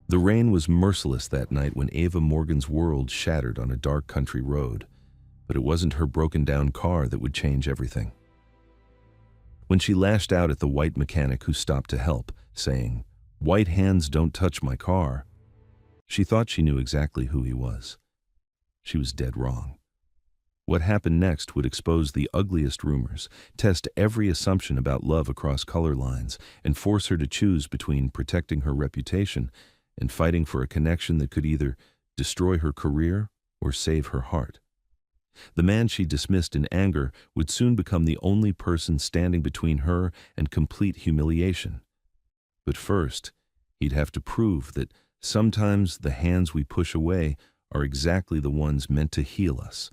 The rain was merciless that night when Ava Morgan's world shattered on a dark country road, but it wasn't her broken-down car that would change everything. When she lashed out at the white mechanic who stopped to help, saying, "White hands don't touch my car," she thought she knew exactly who he was. She was dead wrong. What happened next would expose the ugliest rumors, test every assumption about love across color lines, and force her to choose between protecting her reputation and fighting for a connection that could either destroy her career or save her heart. The man she dismissed in anger would soon become the only person standing between her and complete humiliation. But first, he'd have to prove that sometimes the hands we push away are exactly the ones meant to heal us.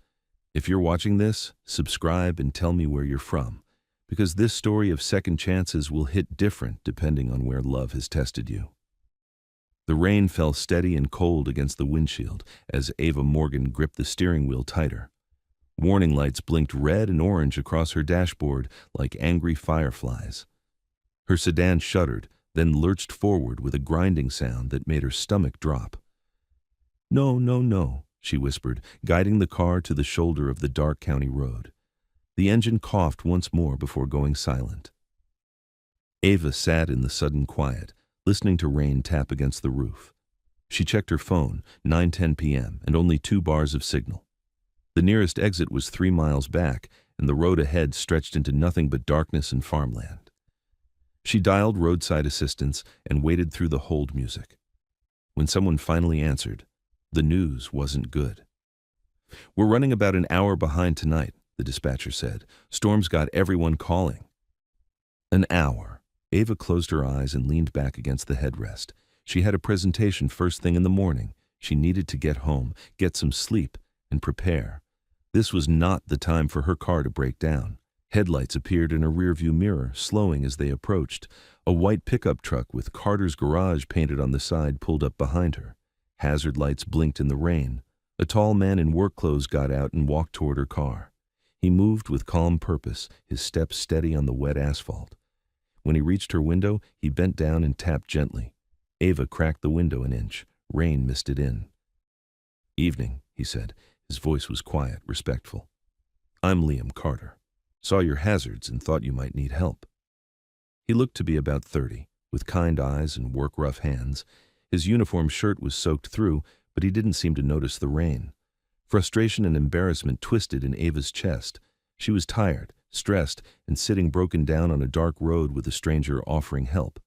If you're watching this, subscribe and tell me where you're from, because this story of second chances will hit different depending on where love has tested you. The rain fell steady and cold against the windshield as Ava Morgan gripped the steering wheel tighter. Warning lights blinked red and orange across her dashboard like angry fireflies. Her sedan shuddered, then lurched forward with a grinding sound that made her stomach drop. "No, no, no," she whispered, guiding the car to the shoulder of the dark county road. The engine coughed once more before going silent. Ava sat in the sudden quiet, listening to rain tap against the roof. She checked her phone, 9:10 p.m., and only 2 bars of signal. The nearest exit was 3 miles back, and the road ahead stretched into nothing but darkness and farmland. She dialed roadside assistance and waited through the hold music. When someone finally answered, the news wasn't good. "We're running about an hour behind tonight," the dispatcher said. "Storm's got everyone calling." An hour. Ava closed her eyes and leaned back against the headrest. She had a presentation first thing in the morning. She needed to get home, get some sleep, and prepare. This was not the time for her car to break down. Headlights appeared in a rearview mirror, slowing as they approached. A white pickup truck with Carter's Garage painted on the side pulled up behind her. Hazard lights blinked in the rain. A tall man in work clothes got out and walked toward her car. He moved with calm purpose, his steps steady on the wet asphalt. When he reached her window, he bent down and tapped gently. Ava cracked the window an inch. Rain misted in. "Evening," he said. His voice was quiet, respectful. "I'm Liam Carter. Saw your hazards and thought you might need help." He looked to be about 30, with kind eyes and work-rough hands. His uniform shirt was soaked through, but he didn't seem to notice the rain. Frustration and embarrassment twisted in Ava's chest. She was tired, stressed, and sitting broken down on a dark road with a stranger offering help.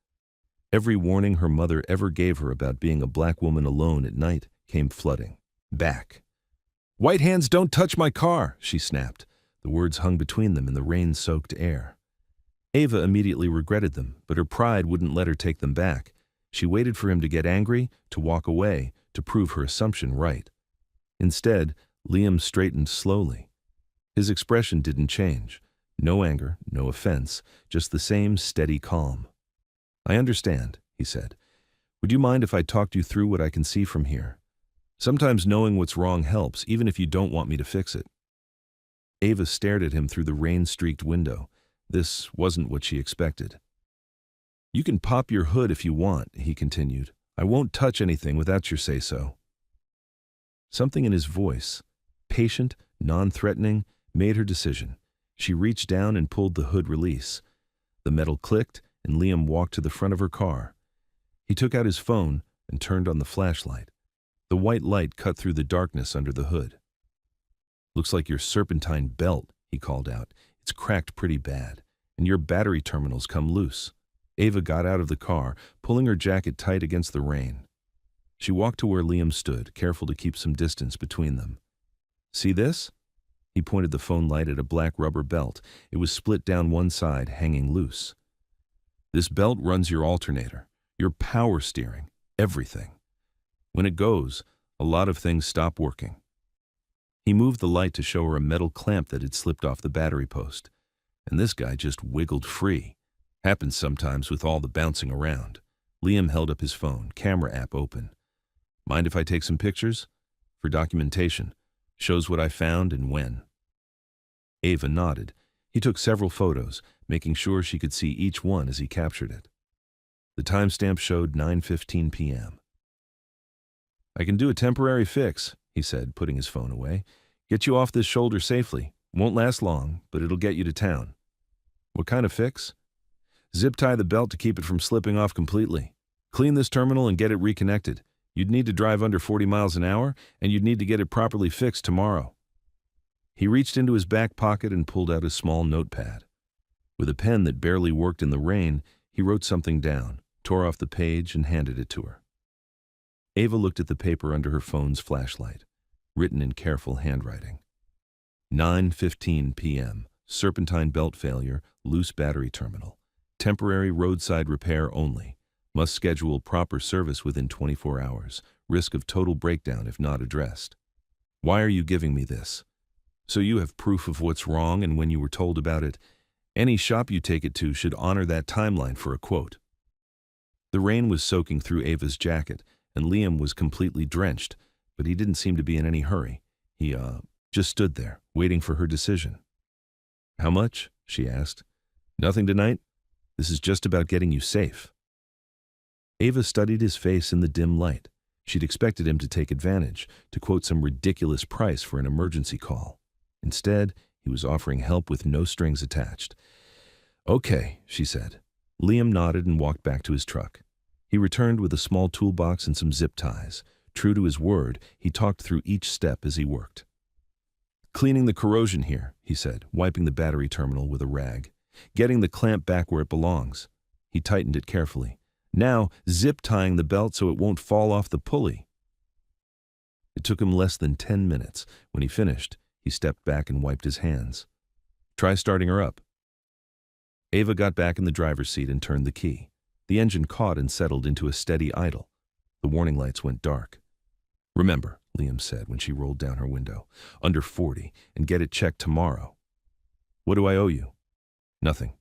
Every warning her mother ever gave her about being a black woman alone at night came flooding back. "White hands don't touch my car," she snapped. The words hung between them in the rain-soaked air. Ava immediately regretted them, but her pride wouldn't let her take them back. She waited for him to get angry, to walk away, to prove her assumption right. Instead, Liam straightened slowly. His expression didn't change. No anger, no offense, just the same steady calm. "I understand," he said. "Would you mind if I talked you through what I can see from here? Sometimes knowing what's wrong helps, even if you don't want me to fix it." Ava stared at him through the rain-streaked window. This wasn't what she expected. "You can pop your hood if you want," he continued. "I won't touch anything without your say-so." Something in his voice, patient, non-threatening, made her decision. She reached down and pulled the hood release. The metal clicked, and Liam walked to the front of her car. He took out his phone and turned on the flashlight. The white light cut through the darkness under the hood. "Looks like your serpentine belt," he called out. "It's cracked pretty bad, and your battery terminals come loose." Ava got out of the car, pulling her jacket tight against the rain. She walked to where Liam stood, careful to keep some distance between them. "See this?" He pointed the phone light at a black rubber belt. It was split down one side, hanging loose. "This belt runs your alternator, your power steering, everything. When it goes, a lot of things stop working." He moved the light to show her a metal clamp that had slipped off the battery post. And this guy just wiggled free. Happens sometimes with all the bouncing around. Liam held up his phone, camera app open. "Mind if I take some pictures? For documentation. Shows what I found and when." Ava nodded. He took several photos, making sure she could see each one as he captured it. The timestamp showed 9:15 p.m. I can do a temporary fix, he said, putting his phone away. Get you off this shoulder safely. Won't last long, but it'll get you to town. What kind of fix? Zip tie the belt to keep it from slipping off completely. Clean this terminal and get it reconnected. You'd need to drive under 40 miles an hour, and you'd need to get it properly fixed tomorrow. He reached into his back pocket and pulled out a small notepad. With a pen that barely worked in the rain, he wrote something down, tore off the page, and handed it to her. Ava looked at the paper under her phone's flashlight, written in careful handwriting. 9:15 p.m. Serpentine belt failure, loose battery terminal. Temporary roadside repair only. Must schedule proper service within 24 hours. Risk of total breakdown if not addressed. Why are you giving me this? So you have proof of what's wrong, and when you were told about it, any shop you take it to should honor that timeline for a quote. The rain was soaking through Ava's jacket, and Liam was completely drenched, but he didn't seem to be in any hurry. He, just stood there, waiting for her decision. How much? She asked. Nothing tonight? This is just about getting you safe. Ava studied his face in the dim light. She'd expected him to take advantage, to quote some ridiculous price for an emergency call. Instead, he was offering help with no strings attached. Okay, she said. Liam nodded and walked back to his truck. He returned with a small toolbox and some zip ties. True to his word, he talked through each step as he worked. Cleaning the corrosion here, he said, wiping the battery terminal with a rag. Getting the clamp back where it belongs. He tightened it carefully. Now, zip tying the belt so it won't fall off the pulley. It took him less than 10 minutes. When he finished, he stepped back and wiped his hands. Try starting her up. Ava got back in the driver's seat and turned the key. The engine caught and settled into a steady idle. The warning lights went dark. Remember, Liam said when she rolled down her window, under 40, and get it checked tomorrow. What do I owe you? Nothing.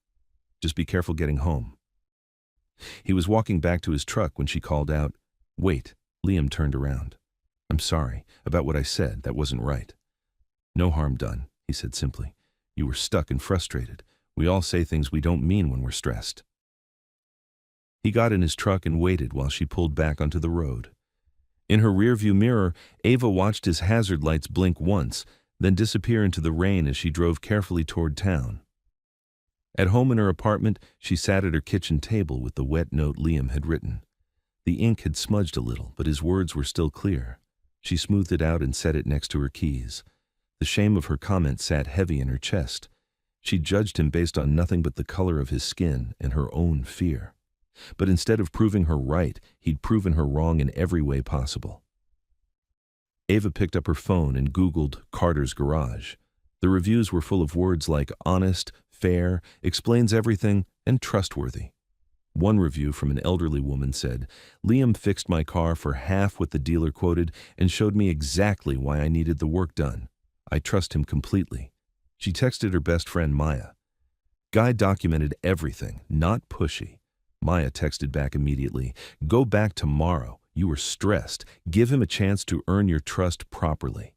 Just be careful getting home. He was walking back to his truck when she called out, Wait. Liam turned around. I'm sorry about what I said. That wasn't right. No harm done, he said simply. You were stuck and frustrated. We all say things we don't mean when we're stressed. He got in his truck and waited while she pulled back onto the road. In her rearview mirror, Ava watched his hazard lights blink once, then disappear into the rain as she drove carefully toward town. At home in her apartment, she sat at her kitchen table with the wet note Liam had written. The ink had smudged a little, but his words were still clear. She smoothed it out and set it next to her keys. The shame of her comment sat heavy in her chest. She judged him based on nothing but the color of his skin and her own fear. But instead of proving her right, he'd proven her wrong in every way possible. Ava picked up her phone and Googled Carter's Garage. The reviews were full of words like honest, fair, explains everything, and trustworthy. One review from an elderly woman said, Liam fixed my car for half what the dealer quoted and showed me exactly why I needed the work done. I trust him completely. She texted her best friend Maya. Guy documented everything, not pushy. Maya texted back immediately, Go back tomorrow. You were stressed. Give him a chance to earn your trust properly.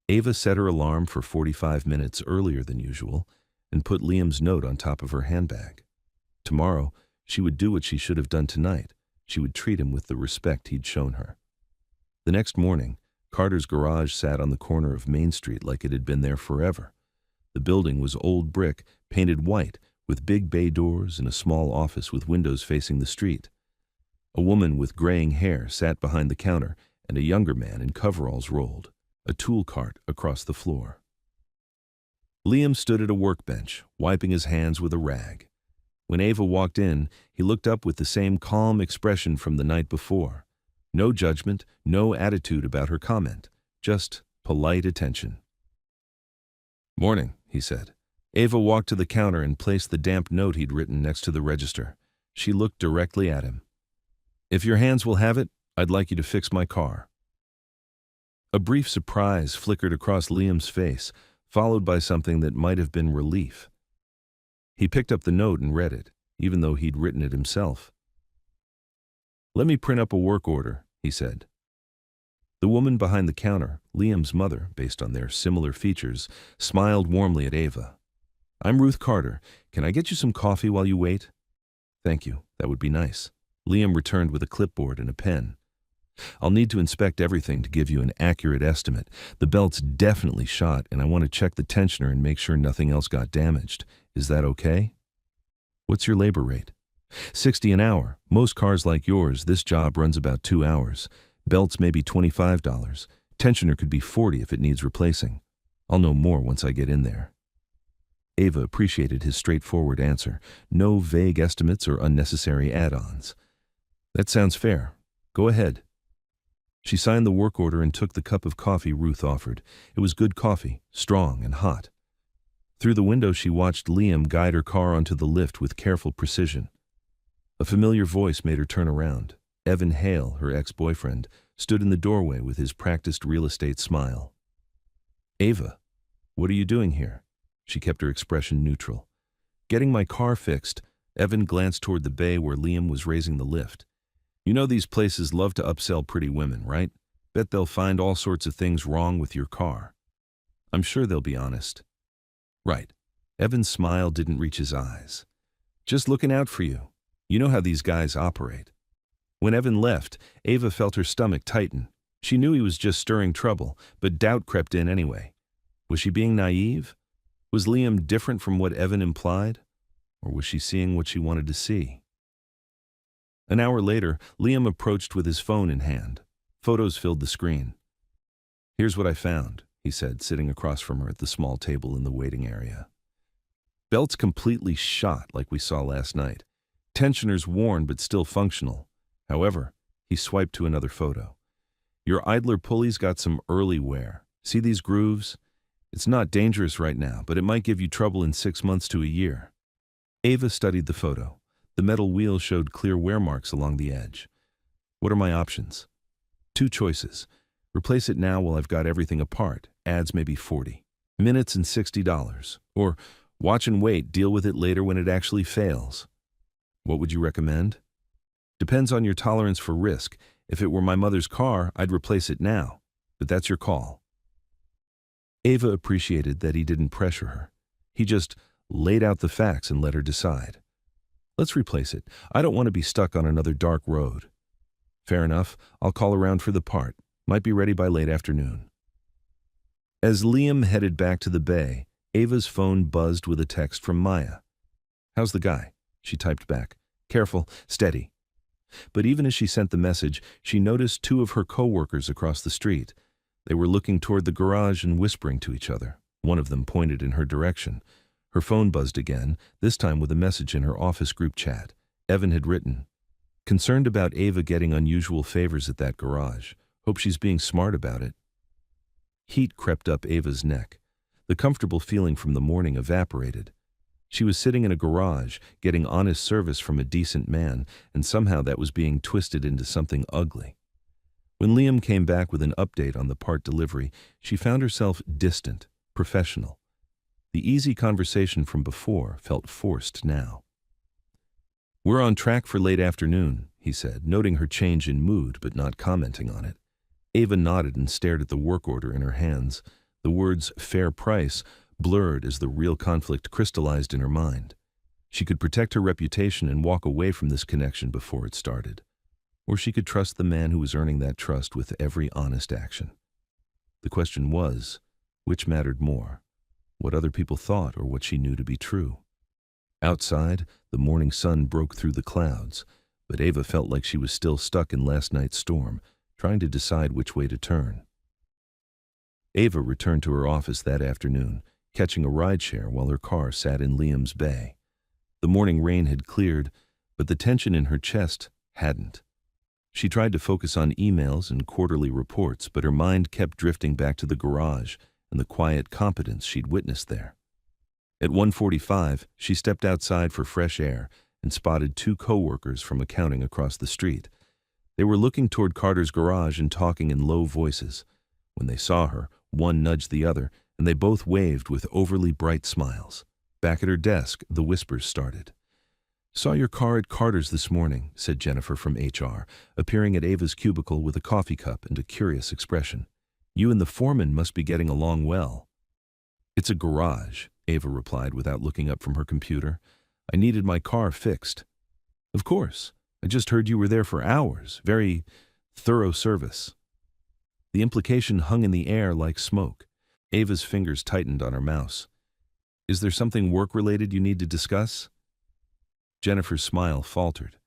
Ava set her alarm for 45 minutes earlier than usual and put Liam's note on top of her handbag. Tomorrow, she would do what she should have done tonight. She would treat him with the respect he'd shown her. The next morning, Carter's Garage sat on the corner of Main Street like it had been there forever. The building was old brick, painted white, with big bay doors and a small office with windows facing the street. A woman with graying hair sat behind the counter, and a younger man in coveralls rolled, a tool cart across the floor. Liam stood at a workbench, wiping his hands with a rag. When Ava walked in, he looked up with the same calm expression from the night before. No judgment, no attitude about her comment, just polite attention. Morning, he said. Ava walked to the counter and placed the damp note he'd written next to the register. She looked directly at him. If your hands will have it, I'd like you to fix my car. A brief surprise flickered across Liam's face, followed by something that might have been relief. He picked up the note and read it, even though he'd written it himself. Let me print up a work order, he said. The woman behind the counter, Liam's mother, based on their similar features, smiled warmly at Ava. I'm Ruth Carter. Can I get you some coffee while you wait? Thank you. That would be nice. Liam returned with a clipboard and a pen. I'll need to inspect everything to give you an accurate estimate. The belt's definitely shot, and I want to check the tensioner and make sure nothing else got damaged. Is that okay? What's your labor rate? 60 an hour. Most cars like yours, this job runs about 2 hours. Belts may be $25. Tensioner could be $40 if it needs replacing. I'll know more once I get in there. Ava appreciated his straightforward answer. No vague estimates or unnecessary add-ons. That sounds fair. Go ahead. She signed the work order and took the cup of coffee Ruth offered. It was good coffee, strong and hot. Through the window she watched Liam guide her car onto the lift with careful precision. A familiar voice made her turn around. Evan Hale, her ex-boyfriend, stood in the doorway with his practiced real estate smile. Ava, what are you doing here? She kept her expression neutral. Getting my car fixed. Evan glanced toward the bay where Liam was raising the lift. You know these places love to upsell pretty women, right? Bet they'll find all sorts of things wrong with your car. I'm sure they'll be honest. Right. Evan's smile didn't reach his eyes. Just looking out for you. You know how these guys operate. When Evan left, Ava felt her stomach tighten. She knew he was just stirring trouble, but doubt crept in anyway. Was she being naive? Was Liam different from what Evan implied? Or was she seeing what she wanted to see? An hour later, Liam approached with his phone in hand. Photos filled the screen. Here's what I found, he said, sitting across from her at the small table in the waiting area. Belt's completely shot like we saw last night. Tensioner's worn but still functional. However, he swiped to another photo. Your idler pulley's got some early wear. See these grooves? It's not dangerous right now, but it might give you trouble in 6 months to a year. Ava studied the photo. The metal wheel showed clear wear marks along the edge. What are my options? 2 choices. Replace it now while I've got everything apart. Adds maybe $40. Minutes and $60. Or watch and wait, deal with it later when it actually fails. What would you recommend? Depends on your tolerance for risk. If it were my mother's car, I'd replace it now. But that's your call. Ava appreciated that he didn't pressure her. He just laid out the facts and let her decide. Let's replace it. I don't want to be stuck on another dark road. Fair enough. I'll call around for the part. Might be ready by late afternoon. As Liam headed back to the bay, Ava's phone buzzed with a text from Maya. How's the guy? She typed back. Careful, steady. But even as she sent the message, she noticed 2 of her co-workers across the street. They were looking toward the garage and whispering to each other. One of them pointed in her direction. Her phone buzzed again, this time with a message in her office group chat. Evan had written, concerned about Ava getting unusual favors at that garage. Hope she's being smart about it. Heat crept up Ava's neck. The comfortable feeling from the morning evaporated. She was sitting in a garage, getting honest service from a decent man, and somehow that was being twisted into something ugly. When Liam came back with an update on the part delivery, she found herself distant, professional. The easy conversation from before felt forced now. We're on track for late afternoon, he said, noting her change in mood but not commenting on it. Ava nodded and stared at the work order in her hands. The words fair price blurred as the real conflict crystallized in her mind. She could protect her reputation and walk away from this connection before it started. Or she could trust the man who was earning that trust with every honest action. The question was, which mattered more? What other people thought or what she knew to be true? Outside, the morning sun broke through the clouds, but Ava felt like she was still stuck in last night's storm, trying to decide which way to turn. Ava returned to her office that afternoon, catching a rideshare while her car sat in Liam's bay. The morning rain had cleared, but the tension in her chest hadn't. She tried to focus on emails and quarterly reports, but her mind kept drifting back to the garage and the quiet competence she'd witnessed there. At 1:45, she stepped outside for fresh air and spotted 2 co-workers from accounting across the street. They were looking toward Carter's garage and talking in low voices. When they saw her, one nudged the other, and they both waved with overly bright smiles. Back at her desk, the whispers started. Saw your car at Carter's this morning, said Jennifer from HR, appearing at Ava's cubicle with a coffee cup and a curious expression. You and the foreman must be getting along well. It's a garage, Ava replied without looking up from her computer. I needed my car fixed. Of course. I just heard you were there for hours. Very thorough service. The implication hung in the air like smoke. Ava's fingers tightened on her mouse. Is there something work-related you need to discuss? Jennifer's smile faltered.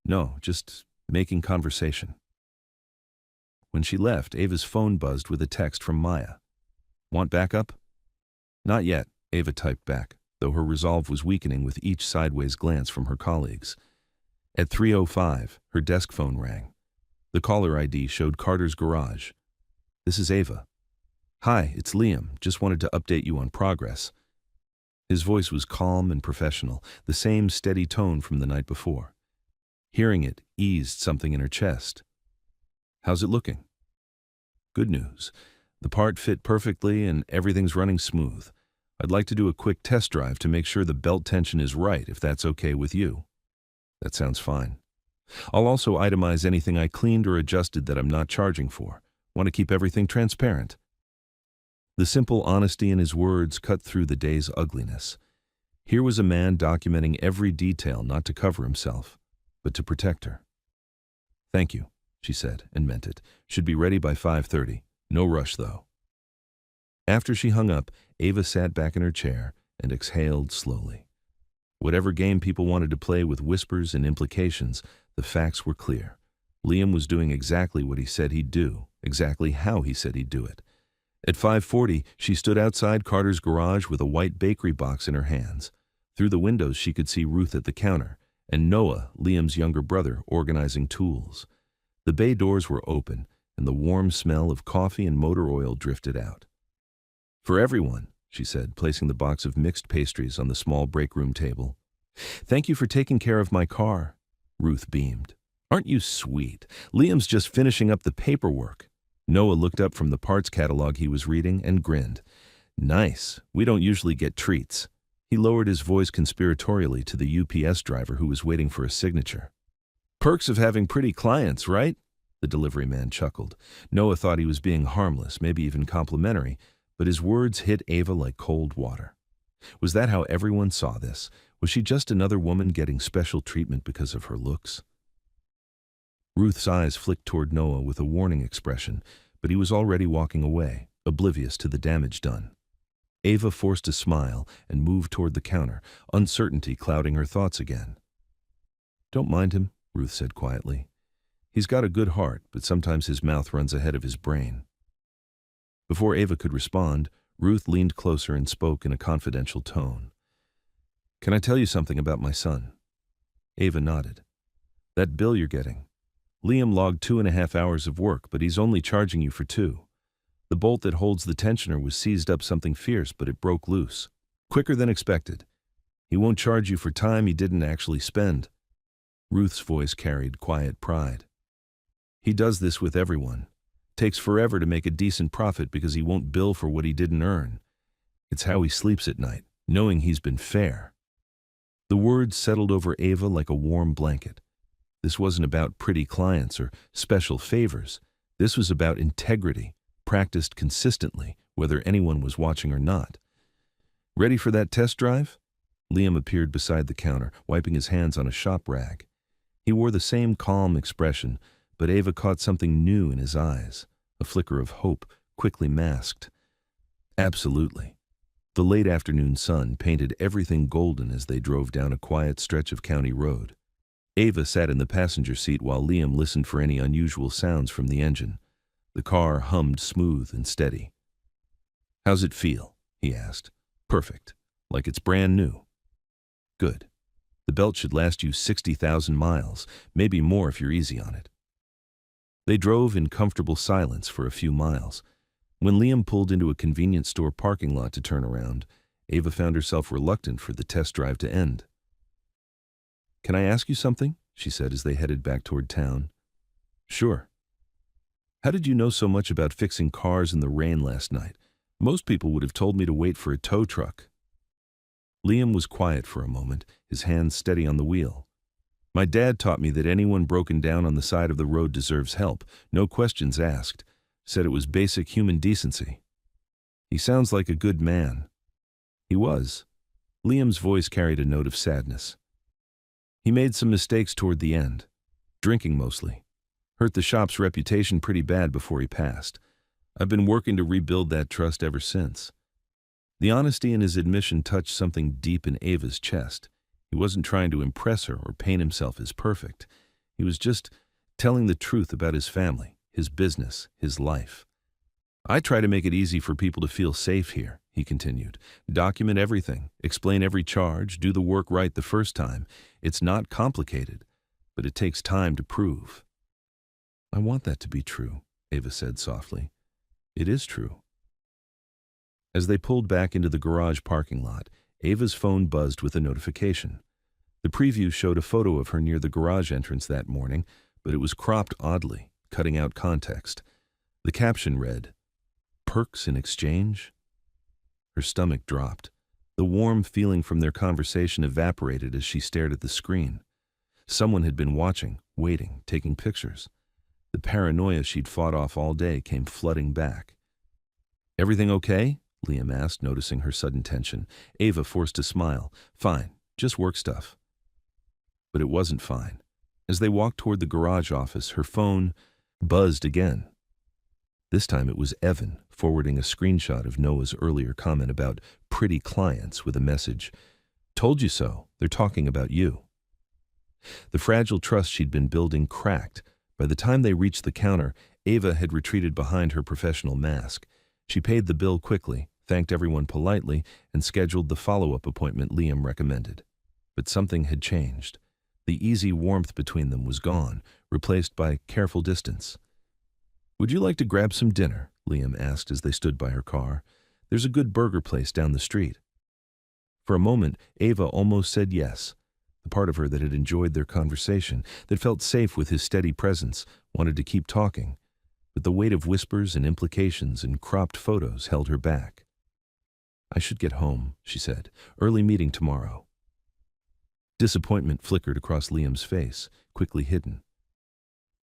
No, just making conversation. When she left, Ava's phone buzzed with a text from Maya. Want backup? Not yet, Ava typed back, though her resolve was weakening with each sideways glance from her colleagues. At 3:05, her desk phone rang. The caller ID showed Carter's Garage. This is Ava. Hi, it's Liam. Just wanted to update you on progress. His voice was calm and professional, the same steady tone from the night before. Hearing it eased something in her chest. How's it looking? Good news. The part fit perfectly and everything's running smooth. I'd like to do a quick test drive to make sure the belt tension is right, if that's okay with you. That sounds fine. I'll also itemize anything I cleaned or adjusted that I'm not charging for. Want to keep everything transparent. The simple honesty in his words cut through the day's ugliness. Here was a man documenting every detail not to cover himself, but to protect her. Thank you, she said, and meant it. Should be ready by 5:30. No rush, though. After she hung up, Ava sat back in her chair and exhaled slowly. Whatever game people wanted to play with whispers and implications, the facts were clear. Liam was doing exactly what he said he'd do, exactly how he said he'd do it. At 5:40, she stood outside Carter's Garage with a white bakery box in her hands. Through the windows, she could see Ruth at the counter, and Noah, Liam's younger brother, organizing tools. The bay doors were open, and the warm smell of coffee and motor oil drifted out. For everyone, she said, placing the box of mixed pastries on the small break room table. Thank you for taking care of my car, Ruth beamed. Aren't you sweet? Liam's just finishing up the paperwork. Noah looked up from the parts catalog he was reading and grinned. Nice. We don't usually get treats. He lowered his voice conspiratorially to the UPS driver who was waiting for a signature. Perks of having pretty clients, right? The delivery man chuckled. Noah thought he was being harmless, maybe even complimentary, but his words hit Ava like cold water. Was that how everyone saw this? Was she just another woman getting special treatment because of her looks? Ruth's eyes flicked toward Noah with a warning expression, but he was already walking away, oblivious to the damage done. Ava forced a smile and moved toward the counter, uncertainty clouding her thoughts again. Don't mind him, Ruth said quietly. He's got a good heart, but sometimes his mouth runs ahead of his brain. Before Ava could respond, Ruth leaned closer and spoke in a confidential tone. Can I tell you something about my son? Ava nodded. That bill you're getting. Liam logged 2.5 hours of work, but he's only charging you for 2. The bolt that holds the tensioner was seized up something fierce, but it broke loose. Quicker than expected. He won't charge you for time he didn't actually spend. Ruth's voice carried quiet pride. He does this with everyone. Takes forever to make a decent profit because he won't bill for what he didn't earn. It's how he sleeps at night, knowing he's been fair. The words settled over Ava like a warm blanket. This wasn't about pretty clients or special favors. This was about integrity, practiced consistently, whether anyone was watching or not. Ready for that test drive? Liam appeared beside the counter, wiping his hands on a shop rag. He wore the same calm expression, but Ava caught something new in his eyes, a flicker of hope, quickly masked. Absolutely. The late afternoon sun painted everything golden as they drove down a quiet stretch of county road. Ava sat in the passenger seat while Liam listened for any unusual sounds from the engine. The car hummed smooth and steady. How's it feel? He asked. Perfect. Like it's brand new. Good. The belt should last you 60,000 miles, maybe more if you're easy on it. They drove in comfortable silence for a few miles. When Liam pulled into a convenience store parking lot to turn around, Ava found herself reluctant for the test drive to end. Can I ask you something? She said as they headed back toward town. Sure. How did you know so much about fixing cars in the rain last night? Most people would have told me to wait for a tow truck. Liam was quiet for a moment, his hands steady on the wheel. My dad taught me that anyone broken down on the side of the road deserves help, no questions asked. Said it was basic human decency. He sounds like a good man. He was. Liam's voice carried a note of sadness. He made some mistakes toward the end. Drinking mostly. Hurt the shop's reputation pretty bad before he passed. I've been working to rebuild that trust ever since. The honesty in his admission touched something deep in Ava's chest. He wasn't trying to impress her or paint himself as perfect. He was just telling the truth about his family, his business, his life. I try to make it easy for people to feel safe here, he continued. Document everything, explain every charge, do the work right the first time. It's not complicated, but it takes time to prove. I want that to be true, Ava said softly. It is true. As they pulled back into the garage parking lot, Ava's phone buzzed with a notification. The preview showed a photo of her near the garage entrance that morning, but it was cropped oddly, cutting out context. The caption read, "Perks in exchange?" Her stomach dropped. The warm feeling from their conversation evaporated as she stared at the screen. Someone had been watching, waiting, taking pictures. The paranoia she'd fought off all day came flooding back. "Everything okay?" Liam asked, noticing her sudden tension. Ava forced a smile. "Fine, just work stuff." But it wasn't fine. As they walked toward the garage office, her phone buzzed again. This time it was Evan, forwarding a screenshot of Noah's earlier comment about pretty clients with a message, "Told you so, they're talking about you." The fragile trust she'd been building cracked. By the time they reached the counter, Ava had retreated behind her professional mask. She paid the bill quickly, thanked everyone politely, and scheduled the follow-up appointment Liam recommended. But something had changed. The easy warmth between them was gone, replaced by careful distance. "Would you like to grab some dinner?" Liam asked as they stood by her car. "There's a good burger place down the street." For a moment, Ava almost said yes. The part of her that had enjoyed their conversation, that felt safe with his steady presence, wanted to keep talking. But the weight of whispers and implications and cropped photos held her back. "I should get home," she said. "Early meeting tomorrow." Disappointment flickered across Liam's face, quickly hidden.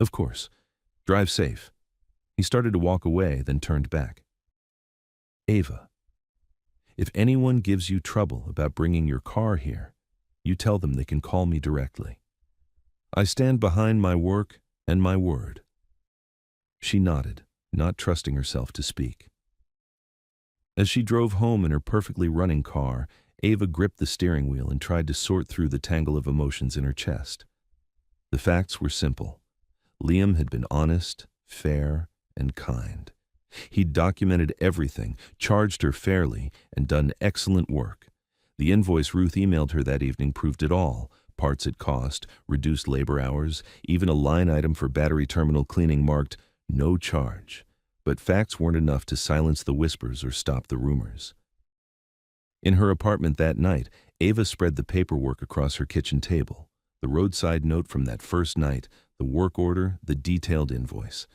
"Of course. Drive safe." He started to walk away, then turned back. "Ava, if anyone gives you trouble about bringing your car here, you tell them they can call me directly. I stand behind my work and my word." She nodded, not trusting herself to speak. As she drove home in her perfectly running car, Ava gripped the steering wheel and tried to sort through the tangle of emotions in her chest. The facts were simple. Liam had been honest, fair, and kind. He'd documented everything, charged her fairly, and done excellent work. The invoice Ruth emailed her that evening proved it all. Parts at cost, reduced labor hours, even a line item for battery terminal cleaning marked "no charge." But facts weren't enough to silence the whispers or stop the rumors. In her apartment that night, Ava spread the paperwork across her kitchen table. The roadside note from that first night, the work order, the detailed invoice.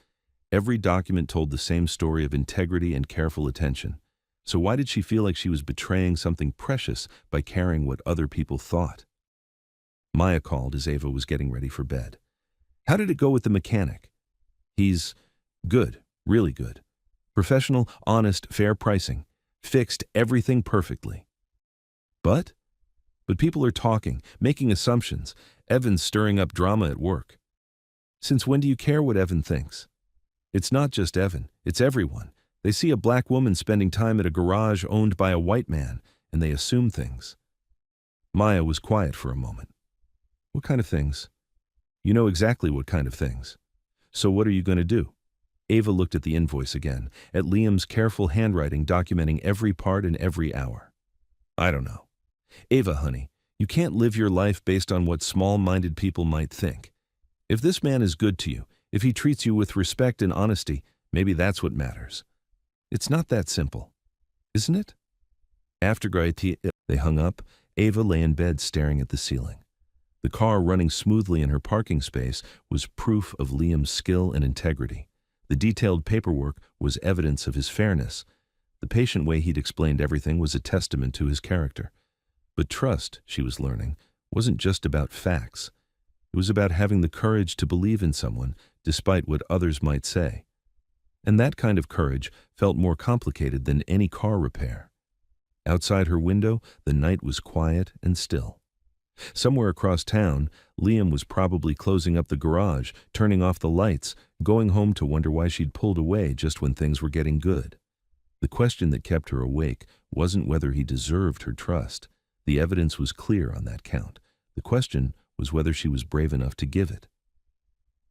Every document told the same story of integrity and careful attention. So why did she feel like she was betraying something precious by caring what other people thought? Maya called as Ava was getting ready for bed. "How did it go with the mechanic?" "He's good, really good. Professional, honest, fair pricing. Fixed everything perfectly." But people are talking, making assumptions. Evan's stirring up drama at work." "Since when do you care what Evan thinks?" "It's not just Evan, it's everyone. They see a black woman spending time at a garage owned by a white man, and they assume things." Maya was quiet for a moment. "What kind of things?" "You know exactly what kind of things. So what are you going to do?" Ava looked at the invoice again, at Liam's careful handwriting documenting every part and every hour. "I don't know. Ava, honey, you can't live your life based on what small-minded people might think. If this man is good to you, if he treats you with respect and honesty, maybe that's what matters. It's not that simple, isn't it?" After they hung up, Ava lay in bed staring at the ceiling. The car running smoothly in her parking space was proof of Liam's skill and integrity. The detailed paperwork was evidence of his fairness. The patient way he'd explained everything was a testament to his character. But trust, she was learning, wasn't just about facts. It was about having the courage to believe in someone despite what others might say. And that kind of courage felt more complicated than any car repair. Outside her window, the night was quiet and still. Somewhere across town, Liam was probably closing up the garage, turning off the lights, going home to wonder why she'd pulled away just when things were getting good. The question that kept her awake wasn't whether he deserved her trust. The evidence was clear on that count. The question was whether she was brave enough to give it.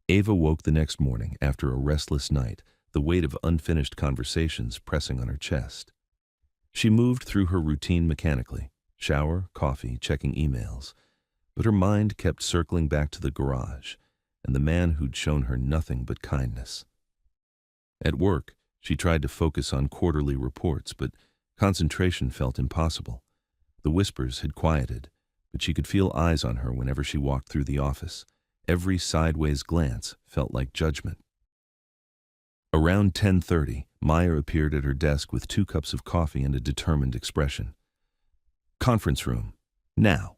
Ava woke the next morning after a restless night, the weight of unfinished conversations pressing on her chest. She moved through her routine mechanically, shower, coffee, checking emails, but her mind kept circling back to the garage and the man who'd shown her nothing but kindness. At work, she tried to focus on quarterly reports, but concentration felt impossible. The whispers had quieted, but she could feel eyes on her whenever she walked through the office. Every sideways glance felt like judgment. Around 10:30, Maya appeared at her desk with 2 cups of coffee and a determined expression. "Conference room. Now."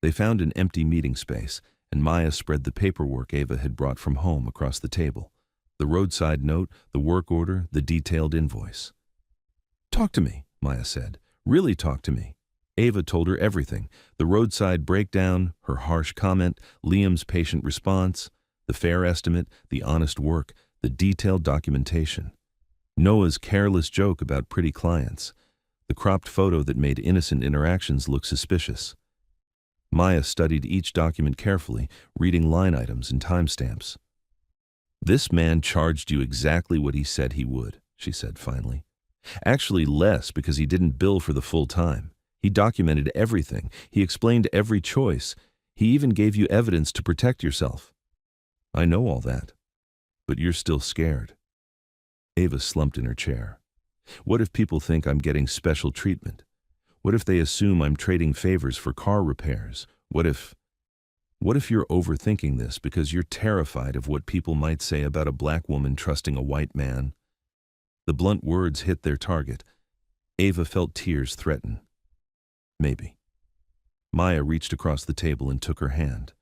They found an empty meeting space, and Maya spread the paperwork Ava had brought from home across the table. The roadside note, the work order, the detailed invoice. "Talk to me," Maya said. "Really talk to me." Ava told her everything: the roadside breakdown, her harsh comment, Liam's patient response, the fair estimate, the honest work, the detailed documentation. Noah's careless joke about pretty clients, the cropped photo that made innocent interactions look suspicious. Maya studied each document carefully, reading line items and timestamps. "This man charged you exactly what he said he would," she said finally. "Actually less, because he didn't bill for the full time. He documented everything. He explained every choice. He even gave you evidence to protect yourself." "I know all that. But you're still scared." Ava slumped in her chair. "What if people think I'm getting special treatment? What if they assume I'm trading favors for car repairs? What if you're overthinking this because you're terrified of what people might say about a black woman trusting a white man?" The blunt words hit their target. Ava felt tears threaten. Maybe. Maya reached across the table and took her hand.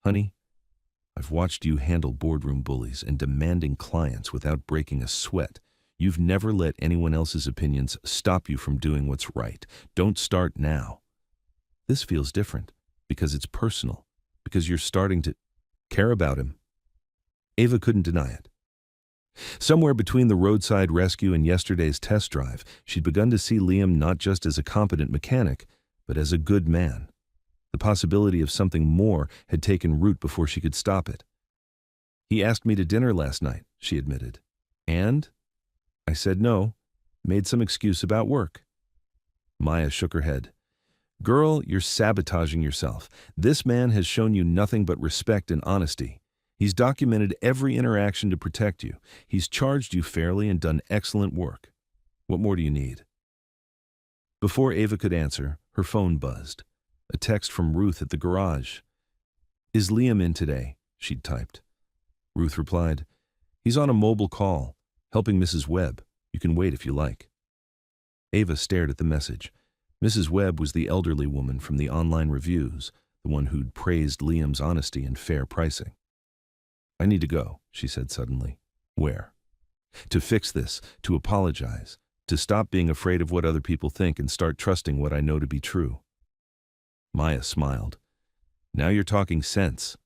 "Honey, I've watched you handle boardroom bullies and demanding clients without breaking a sweat. You've never let anyone else's opinions stop you from doing what's right. Don't start now. This feels different because it's personal, because you're starting to care about him." Ava couldn't deny it. Somewhere between the roadside rescue and yesterday's test drive, she'd begun to see Liam not just as a competent mechanic, but as a good man. The possibility of something more had taken root before she could stop it. "He asked me to dinner last night," she admitted. "And?" "I said no, made some excuse about work." Maya shook her head. "Girl, you're sabotaging yourself. This man has shown you nothing but respect and honesty. He's documented every interaction to protect you. He's charged you fairly and done excellent work. What more do you need?" Before Ava could answer, her phone buzzed. A text from Ruth at the garage. "Is Liam in today?" she'd typed. Ruth replied, "He's on a mobile call, helping Mrs. Webb. You can wait if you like." Ava stared at the message. Mrs. Webb was the elderly woman from the online reviews, the one who'd praised Liam's honesty and fair pricing. "I need to go," she said suddenly. "Where?" "To fix this, to apologize, to stop being afraid of what other people think and start trusting what I know to be true." Maya smiled. "Now you're talking sense."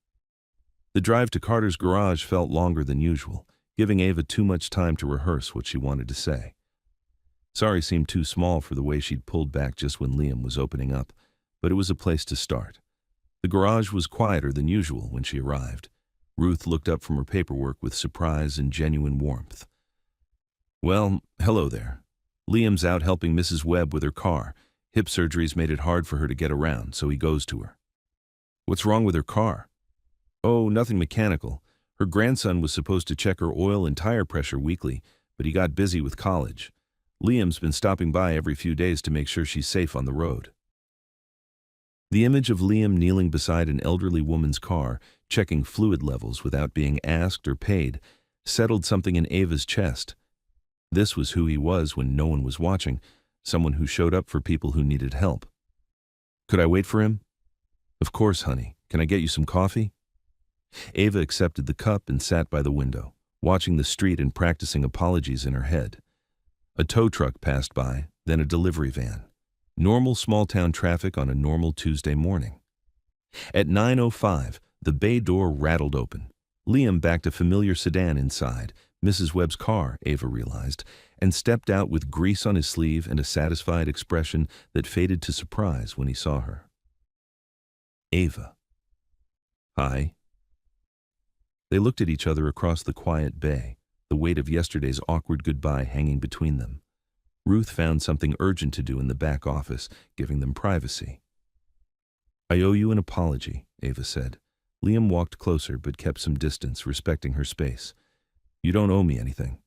The drive to Carter's garage felt longer than usual, giving Ava too much time to rehearse what she wanted to say. Sorry seemed too small for the way she'd pulled back just when Liam was opening up, but it was a place to start. The garage was quieter than usual when she arrived. Ruth looked up from her paperwork with surprise and genuine warmth. "Well, hello there. Liam's out helping Mrs. Webb with her car. Hip surgery's made it hard for her to get around, so he goes to her." "What's wrong with her car?" "Oh, nothing mechanical. Her grandson was supposed to check her oil and tire pressure weekly, but he got busy with college. Liam's been stopping by every few days to make sure she's safe on the road." The image of Liam kneeling beside an elderly woman's car, checking fluid levels without being asked or paid, settled something in Ava's chest. This was who he was when no one was watching, someone who showed up for people who needed help. "Could I wait for him?" "Of course, honey. Can I get you some coffee?" Ava accepted the cup and sat by the window, watching the street and practicing apologies in her head. A tow truck passed by, then a delivery van. Normal small-town traffic on a normal Tuesday morning. At 9:05, the bay door rattled open. Liam backed a familiar sedan inside, Mrs. Webb's car, Ava realized, and stepped out with grease on his sleeve and a satisfied expression that faded to surprise when he saw her. Ava. Hi. They looked at each other across the quiet bay, the weight of yesterday's awkward goodbye hanging between them. Ruth found something urgent to do in the back office, giving them privacy. I owe you an apology, Ava said. Liam walked closer but kept some distance, respecting her space. You don't owe me anything.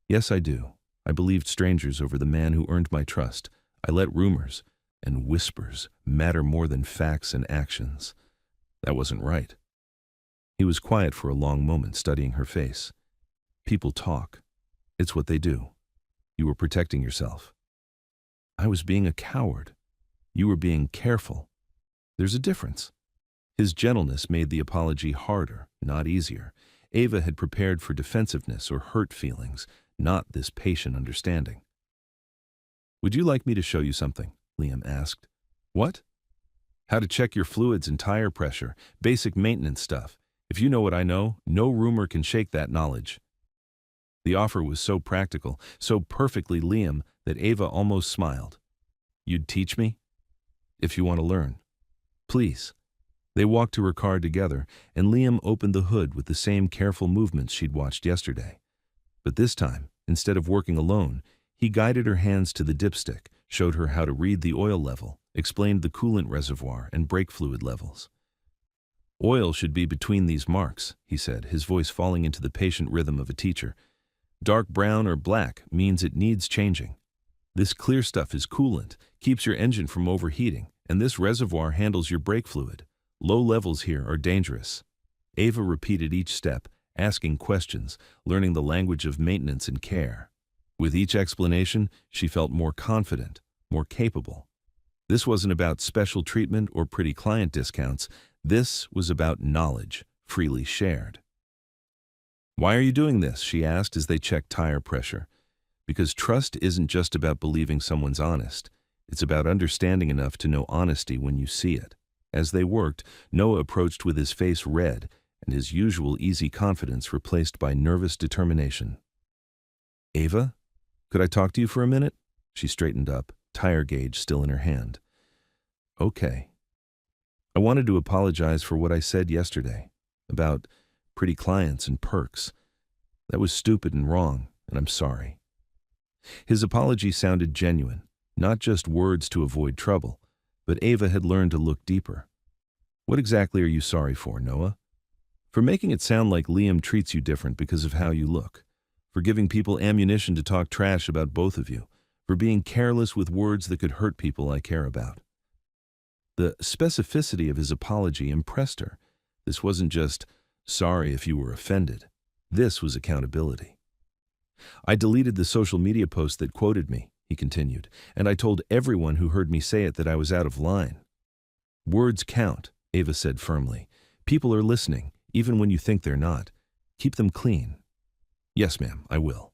Yes, I do. I believed strangers over the man who earned my trust. I let rumors and whispers matter more than facts and actions. That wasn't right. He was quiet for a long moment, studying her face. People talk. It's what they do. You were protecting yourself. I was being a coward. You were being careful. There's a difference. His gentleness made the apology harder, not easier. Ava had prepared for defensiveness or hurt feelings, not this patient understanding. Would you like me to show you something? Liam asked. What? How to check your fluids and tire pressure, basic maintenance stuff. If you know what I know, no rumor can shake that knowledge. The offer was so practical, so perfectly Liam, that Ava almost smiled. You'd teach me? If you want to learn. Please. They walked to her car together, and Liam opened the hood with the same careful movements she'd watched yesterday. But this time, instead of working alone, he guided her hands to the dipstick, showed her how to read the oil level, explained the coolant reservoir and brake fluid levels. Oil should be between these marks, he said, his voice falling into the patient rhythm of a teacher. Dark brown or black means it needs changing. This clear stuff is coolant, keeps your engine from overheating, and this reservoir handles your brake fluid. Low levels here are dangerous. Ava repeated each step, asking questions, learning the language of maintenance and care. With each explanation, she felt more confident, more capable. This wasn't about special treatment or pretty client discounts. This was about knowledge, freely shared. Why are you doing this? She asked as they checked tire pressure. Because trust isn't just about believing someone's honest. It's about understanding enough to know honesty when you see it. As they worked, Noah approached with his face red and his usual easy confidence replaced by nervous determination. Ava, could I talk to you for a minute? She straightened up, tire gauge still in her hand. Okay. I wanted to apologize for what I said yesterday about pretty clients and perks. That was stupid and wrong, and I'm sorry. His apology sounded genuine, not just words to avoid trouble, but Ava had learned to look deeper. What exactly are you sorry for, Noah? For making it sound like Liam treats you different because of how you look, for giving people ammunition to talk trash about both of you, for being careless with words that could hurt people I care about. The specificity of his apology impressed her. This wasn't just, sorry if you were offended. This was accountability. I deleted the social media post that quoted me, he continued, and I told everyone who heard me say it that I was out of line. Words count, Ava said firmly. People are listening, even when you think they're not. Keep them clean. Yes, ma'am, I will.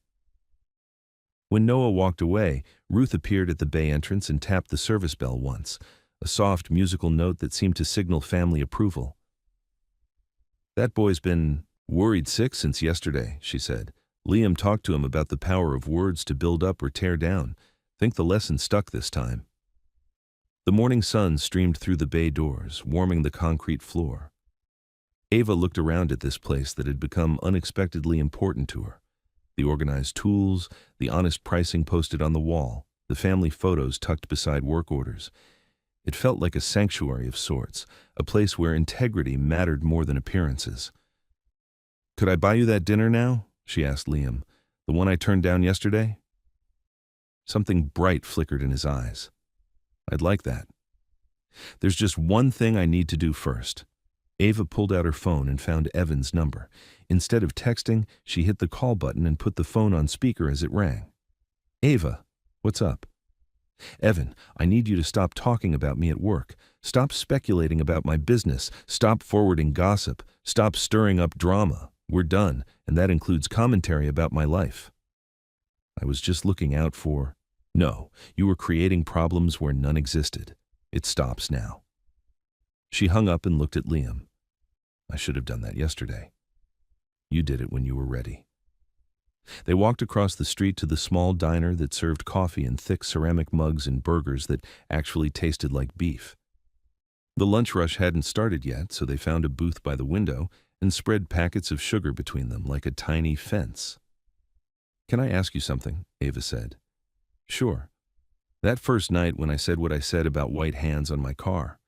When Noah walked away, Ruth appeared at the bay entrance and tapped the service bell once, a soft musical note that seemed to signal family approval. That boy's been worried sick since yesterday, she said. Liam talked to him about the power of words to build up or tear down. Think the lesson stuck this time. The morning sun streamed through the bay doors, warming the concrete floor. Ava looked around at this place that had become unexpectedly important to her. The organized tools, the honest pricing posted on the wall, the family photos tucked beside work orders. It felt like a sanctuary of sorts, a place where integrity mattered more than appearances. Could I buy you that dinner now? She asked Liam. The one I turned down yesterday? Something bright flickered in his eyes. I'd like that. There's just one thing I need to do first. Ava pulled out her phone and found Evan's number. Instead of texting, she hit the call button and put the phone on speaker as it rang. Ava, what's up? Evan, I need you to stop talking about me at work. Stop speculating about my business. Stop forwarding gossip. Stop stirring up drama. We're done, and that includes commentary about my life. I was just looking out for No, you were creating problems where none existed. It stops now. She hung up and looked at Liam. I should have done that yesterday. You did it when you were ready. They walked across the street to the small diner that served coffee in thick ceramic mugs and burgers that actually tasted like beef. The lunch rush hadn't started yet, so they found a booth by the window and spread packets of sugar between them like a tiny fence. Can I ask you something? Ava said. Sure. That first night when I said what I said about white hands on my car,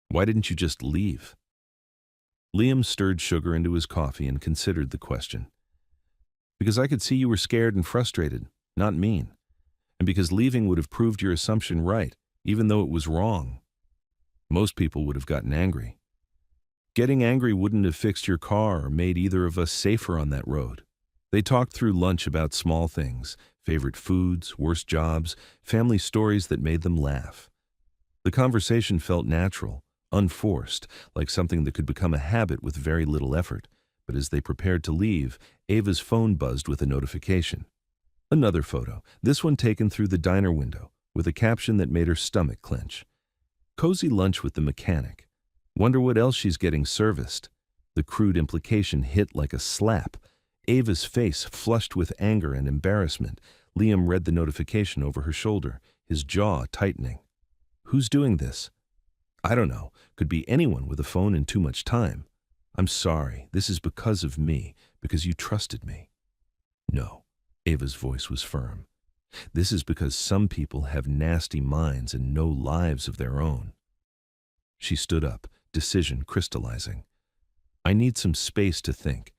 why didn't you just leave? Liam stirred sugar into his coffee and considered the question. Because I could see you were scared and frustrated, not mean. And because leaving would have proved your assumption right, even though it was wrong. Most people would have gotten angry. Getting angry wouldn't have fixed your car or made either of us safer on that road. They talked through lunch about small things, favorite foods, worst jobs, family stories that made them laugh. The conversation felt natural, unforced, like something that could become a habit with very little effort. But as they prepared to leave, Ava's phone buzzed with a notification. Another photo, this one taken through the diner window, with a caption that made her stomach clench. Cozy lunch with the mechanic. Wonder what else she's getting serviced. The crude implication hit like a slap. Ava's face flushed with anger and embarrassment. Liam read the notification over her shoulder, his jaw tightening. Who's doing this? I don't know. Could be anyone with a phone and too much time. I'm sorry. This is because of me, because you trusted me. No. Ava's voice was firm. This is because some people have nasty minds and no lives of their own. She stood up, decision crystallizing. I need some space to think.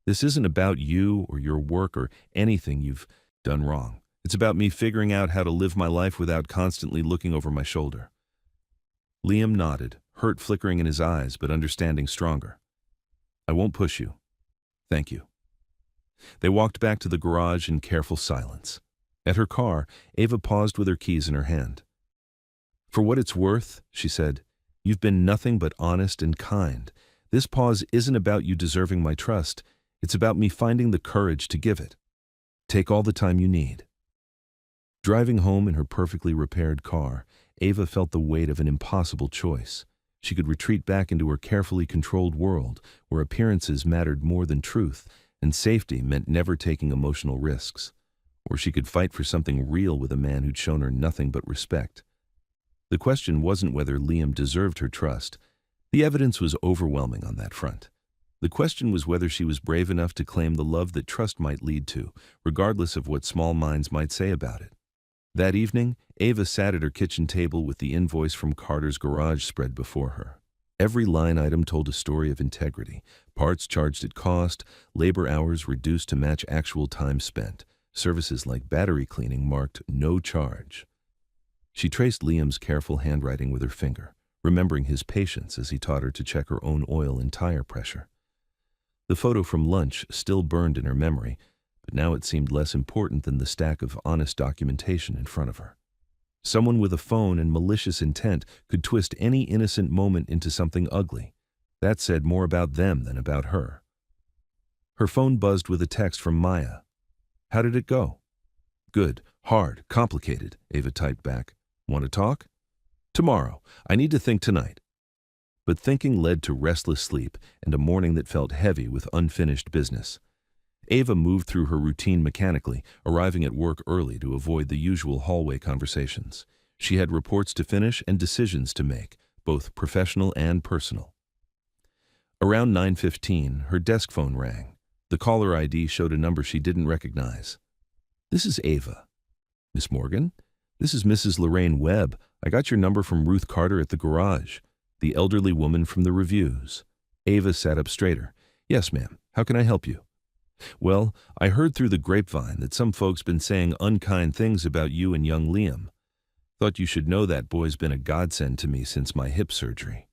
This isn't about you or your work or anything you've done wrong. It's about me figuring out how to live my life without constantly looking over my shoulder. Liam nodded, hurt flickering in his eyes, but understanding stronger. I won't push you. Thank you. They walked back to the garage in careful silence. At her car, Ava paused with her keys in her hand. For what it's worth, she said, you've been nothing but honest and kind. This pause isn't about you deserving my trust. It's about me finding the courage to give it. Take all the time you need. Driving home in her perfectly repaired car, Ava felt the weight of an impossible choice. She could retreat back into her carefully controlled world, where appearances mattered more than truth, and safety meant never taking emotional risks. Or she could fight for something real with a man who'd shown her nothing but respect. The question wasn't whether Liam deserved her trust. The evidence was overwhelming on that front. The question was whether she was brave enough to claim the love that trust might lead to, regardless of what small minds might say about it. That evening, Ava sat at her kitchen table with the invoice from Carter's garage spread before her. Every line item told a story of integrity, parts charged at cost, labor hours reduced to match actual time spent, services like battery cleaning marked no charge. She traced Liam's careful handwriting with her finger, remembering his patience as he taught her to check her own oil and tire pressure. The photo from lunch still burned in her memory, but now it seemed less important than the stack of honest documentation in front of her. Someone with a phone and malicious intent could twist any innocent moment into something ugly. That said more about them than about her. Her phone buzzed with a text from Maya. How did it go? Good, hard, complicated, Ava typed back. Want to talk? Tomorrow. I need to think tonight. But thinking led to restless sleep and a morning that felt heavy with unfinished business. Ava moved through her routine mechanically, arriving at work early to avoid the usual hallway conversations. She had reports to finish and decisions to make, both professional and personal. Around 9:15, her desk phone rang. The caller ID showed a number she didn't recognize. This is Ava. Miss Morgan? This is Mrs. Lorraine Webb. I got your number from Ruth Carter at the garage, the elderly woman from the reviews. Ava sat up straighter. Yes, ma'am. How can I help you? Well, I heard through the grapevine that some folks been saying unkind things about you and young Liam. Thought you should know that boy's been a godsend to me since my hip surgery.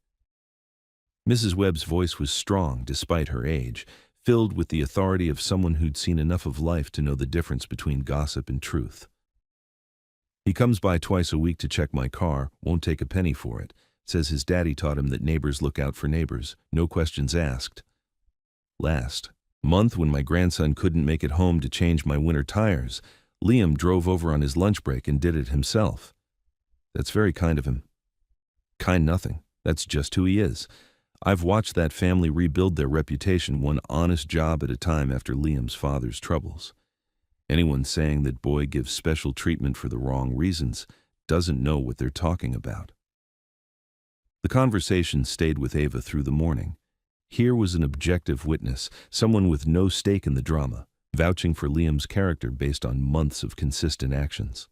Mrs. Webb's voice was strong despite her age, filled with the authority of someone who'd seen enough of life to know the difference between gossip and truth. He comes by twice a week to check my car, won't take a penny for it, says his daddy taught him that neighbors look out for neighbors, no questions asked. Last month, when my grandson couldn't make it home to change my winter tires, Liam drove over on his lunch break and did it himself. That's very kind of him. Kind nothing. That's just who he is. I've watched that family rebuild their reputation one honest job at a time after Liam's father's troubles. Anyone saying that boy gives special treatment for the wrong reasons doesn't know what they're talking about. The conversation stayed with Ava through the morning. Here was an objective witness, someone with no stake in the drama, vouching for Liam's character based on months of consistent actions.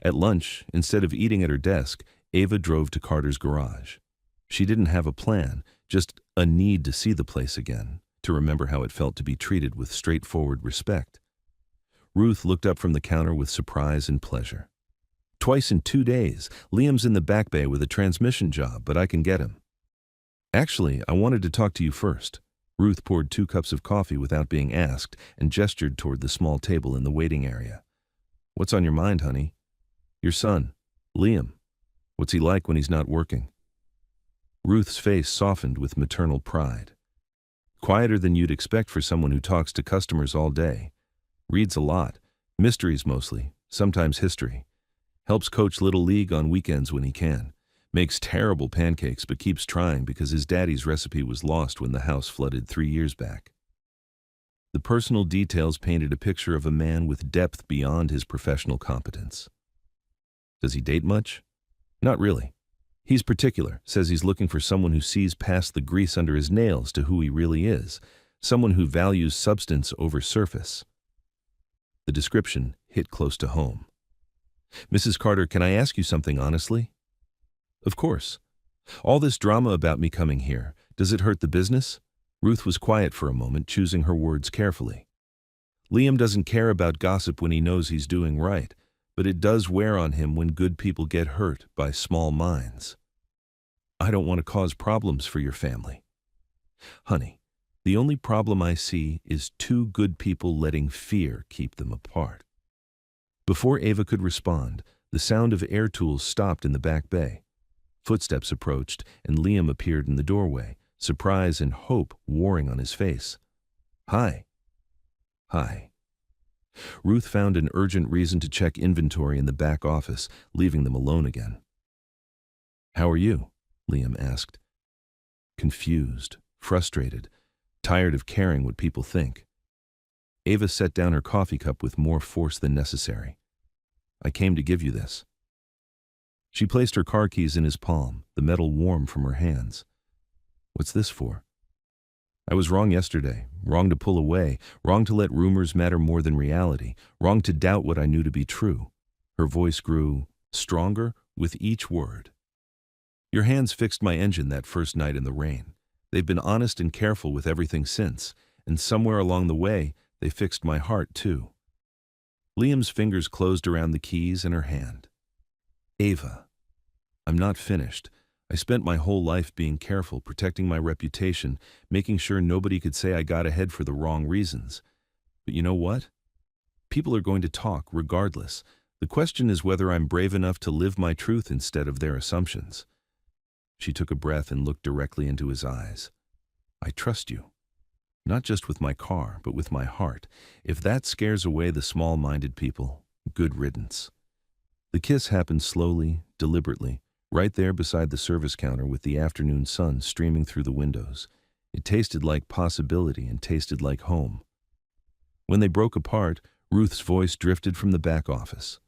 At lunch, instead of eating at her desk, Ava drove to Carter's garage. She didn't have a plan, just a need to see the place again, to remember how it felt to be treated with straightforward respect. Ruth looked up from the counter with surprise and pleasure. Twice in 2 days, Liam's in the back bay with a transmission job, but I can get him. Actually, I wanted to talk to you first. Ruth poured 2 cups of coffee without being asked and gestured toward the small table in the waiting area. What's on your mind, honey? Your son, Liam. What's he like when he's not working? Ruth's face softened with maternal pride. Quieter than you'd expect for someone who talks to customers all day. Reads a lot, mysteries mostly, sometimes history. Helps coach Little League on weekends when he can. Makes terrible pancakes but keeps trying because his daddy's recipe was lost when the house flooded 3 years back. The personal details painted a picture of a man with depth beyond his professional competence. Does he date much? Not really. He's particular, says he's looking for someone who sees past the grease under his nails to who he really is, someone who values substance over surface. The description hit close to home. Mrs. Carter, can I ask you something honestly? Of course. All this drama about me coming here, does it hurt the business? Ruth was quiet for a moment, choosing her words carefully. Liam doesn't care about gossip when he knows he's doing right, but it does wear on him when good people get hurt by small minds. I don't want to cause problems for your family. Honey, the only problem I see is 2 good people letting fear keep them apart. Before Ava could respond, the sound of air tools stopped in the back bay. Footsteps approached, and Liam appeared in the doorway, surprise and hope warring on his face. Hi. Hi. Ruth found an urgent reason to check inventory in the back office, leaving them alone again. How are you? Liam asked. Confused, frustrated, tired of caring what people think. Ava set down her coffee cup with more force than necessary. I came to give you this. She placed her car keys in his palm, the metal warm from her hands. What's this for? I was wrong yesterday, wrong to pull away, wrong to let rumors matter more than reality, wrong to doubt what I knew to be true. Her voice grew stronger with each word. Your hands fixed my engine that first night in the rain. They've been honest and careful with everything since, and somewhere along the way, they fixed my heart too. Liam's fingers closed around the keys in her hand. Ava, I'm not finished. I spent my whole life being careful, protecting my reputation, making sure nobody could say I got ahead for the wrong reasons. But you know what? People are going to talk regardless. The question is whether I'm brave enough to live my truth instead of their assumptions. She took a breath and looked directly into his eyes. I trust you. Not just with my car, but with my heart. If that scares away the small-minded people, good riddance. The kiss happened slowly, deliberately, right there beside the service counter with the afternoon sun streaming through the windows. It tasted like possibility and tasted like home. When they broke apart, Ruth's voice drifted from the back office.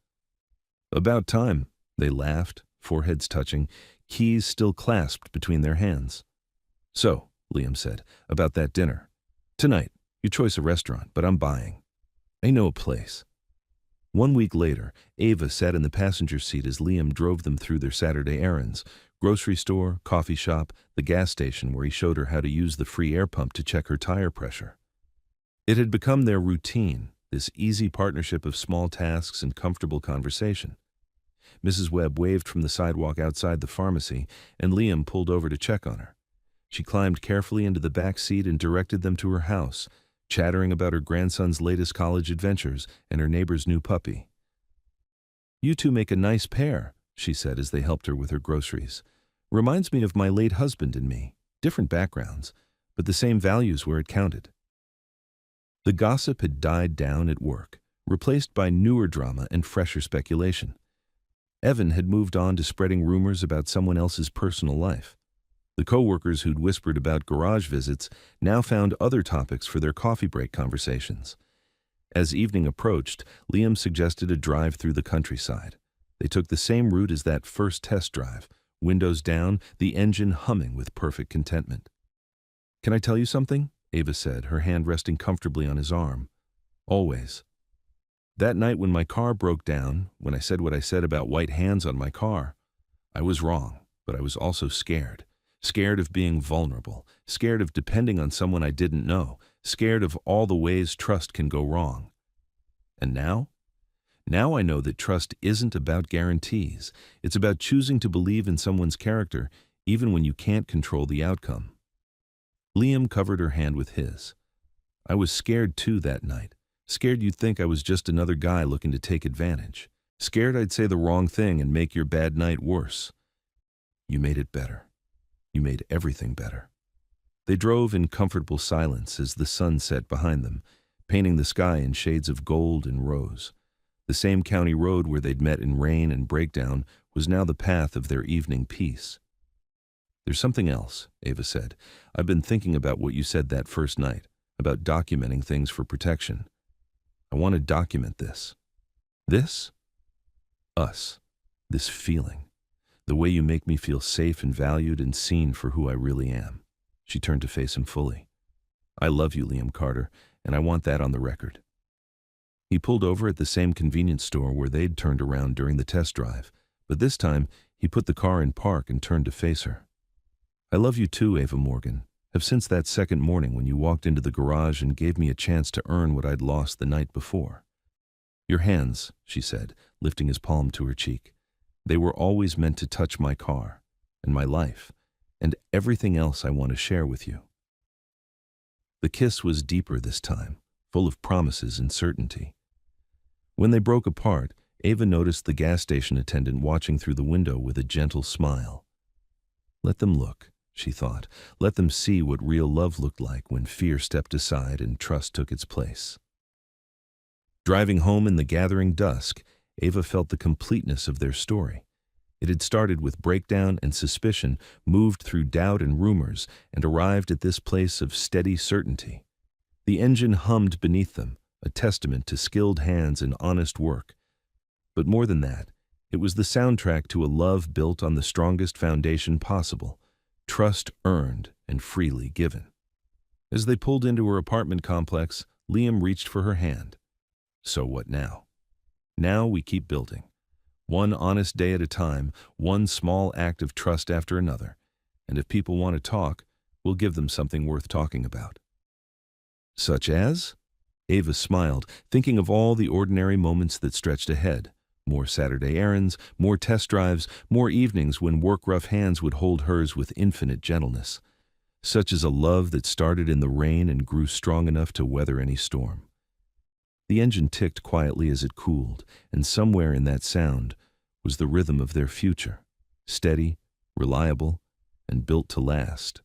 About time, they laughed, foreheads touching, keys still clasped between their hands. So, Liam said, about that dinner. Tonight, your choice of restaurant, but I'm buying. I know a place. 1 week later, Ava sat in the passenger seat as Liam drove them through their Saturday errands, grocery store, coffee shop, the gas station where he showed her how to use the free air pump to check her tire pressure. It had become their routine, this easy partnership of small tasks and comfortable conversation. Mrs. Webb waved from the sidewalk outside the pharmacy, and Liam pulled over to check on her. She climbed carefully into the back seat and directed them to her house, chattering about her grandson's latest college adventures and her neighbor's new puppy. You two make a nice pair, she said as they helped her with her groceries. Reminds me of my late husband and me. Different backgrounds, but the same values where it counted. The gossip had died down at work. replaced by newer drama and fresher speculation. Evan had moved on to spreading rumors about someone else's personal life. The coworkers who'd whispered about garage visits now found other topics for their coffee break conversations. As evening approached, Liam suggested a drive through the countryside. They took the same route as that first test drive, windows down, the engine humming with perfect contentment. "Can I tell you something?" Ava said, her hand resting comfortably on his arm. "Always. That night when my car broke down, when I said what I said about white hands on my car, I was wrong, but I was also scared. Scared of being vulnerable, scared of depending on someone I didn't know, scared of all the ways trust can go wrong. And now? Now I know that trust isn't about guarantees. It's about choosing to believe in someone's character, even when you can't control the outcome." Liam covered her hand with his. "I was scared too that night. Scared you'd think I was just another guy looking to take advantage. Scared I'd say the wrong thing and make your bad night worse. You made it better. You made everything better." They drove in comfortable silence as the sun set behind them, painting the sky in shades of gold and rose. The same county road where they'd met in rain and breakdown was now the path of their evening peace. "There's something else," Ava said. "I've been thinking about what you said that first night, about documenting things for protection. I want to document this. This? Us. This feeling. The way you make me feel safe and valued and seen for who I really am." She turned to face him fully. "I love you, Liam Carter, and I want that on the record." He pulled over at the same convenience store where they'd turned around during the test drive, but this time he put the car in park and turned to face her. "I love you too, Ava Morgan. Have since that second morning when you walked into the garage and gave me a chance to earn what I'd lost the night before." "Your hands," she said, lifting his palm to her cheek. "They were always meant to touch my car, and my life, and everything else I want to share with you." The kiss was deeper this time, full of promises and certainty. When they broke apart, Ava noticed the gas station attendant watching through the window with a gentle smile. Let them look, she thought. Let them see what real love looked like when fear stepped aside and trust took its place. Driving home in the gathering dusk, Ava felt the completeness of their story. It had started with breakdown and suspicion, moved through doubt and rumors, and arrived at this place of steady certainty. The engine hummed beneath them, a testament to skilled hands and honest work. But more than that, it was the soundtrack to a love built on the strongest foundation possible, trust earned and freely given. As they pulled into her apartment complex, Liam reached for her hand. "So what now?" "Now we keep building. One honest day at a time, one small act of trust after another. And if people want to talk, we'll give them something worth talking about." "Such as?" Ava smiled, thinking of all the ordinary moments that stretched ahead. More Saturday errands, more test drives, more evenings when work-rough hands would hold hers with infinite gentleness. Such as a love that started in the rain and grew strong enough to weather any storm. The engine ticked quietly as it cooled, and somewhere in that sound was the rhythm of their future, steady, reliable, and built to last.